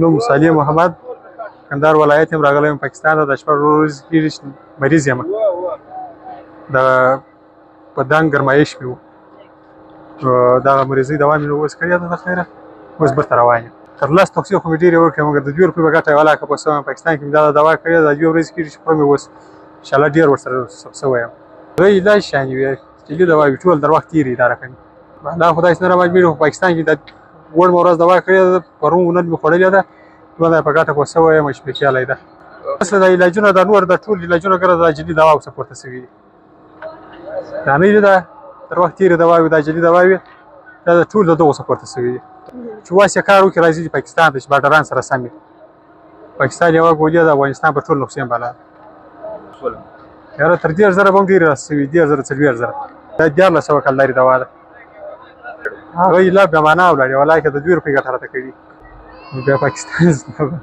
نوم صالح محمد کندهار ولایت یم راغلی یم پاکستان ته د شپږ ورځې کېږي مریض یم د بدن ګرمایش مې و دغه مریضۍ دوا مې اوس کړې ده د خیره اوس بېرته روان یم تر لس توصیې خو مې ډېرې وکړې مګر د 2 روپۍ به ګټه یې ولاکه په سوی یم پاکستان کې مې دا دوا کړې ده 2 ورځې کېږي چې خورم یې اوس انشاءالله ډېر ورسره سب سوی یم دوی علاج شانې وي جدي دوا وي ټول در وخت تېرې دا رقم دا خدای څه نه رامجبوري خو پاکستان کې د وړمه ورځ دوا کړې ده پرون نن مې خوړلې ده دومره په ګټه پوه سوی یم شپېچالی ده اصل د علاجونه د نور د ټول علاجونه ګره دا جدي دوا اوسه پورته سوي دي دا نه دي دا تر وخت تېرې دوا وي دا جدي دوا وي دا د ټول د دغو څخه پورته سوي دي چې واس یې کار وکړي راځي چې پاکستان ته چې باډران سره سم وي پاکستان یوه ګولۍ د افغانستان په ټول نقصان بالا یاره تر 10,000 به هم ډېرې راسوي 10,000 40,000 دا 1400 کلدارې دوا ده هغه یې لا بېمانه ولاړې ولاکه د 2 روپۍ ګټه راته کړي بیا پاکستان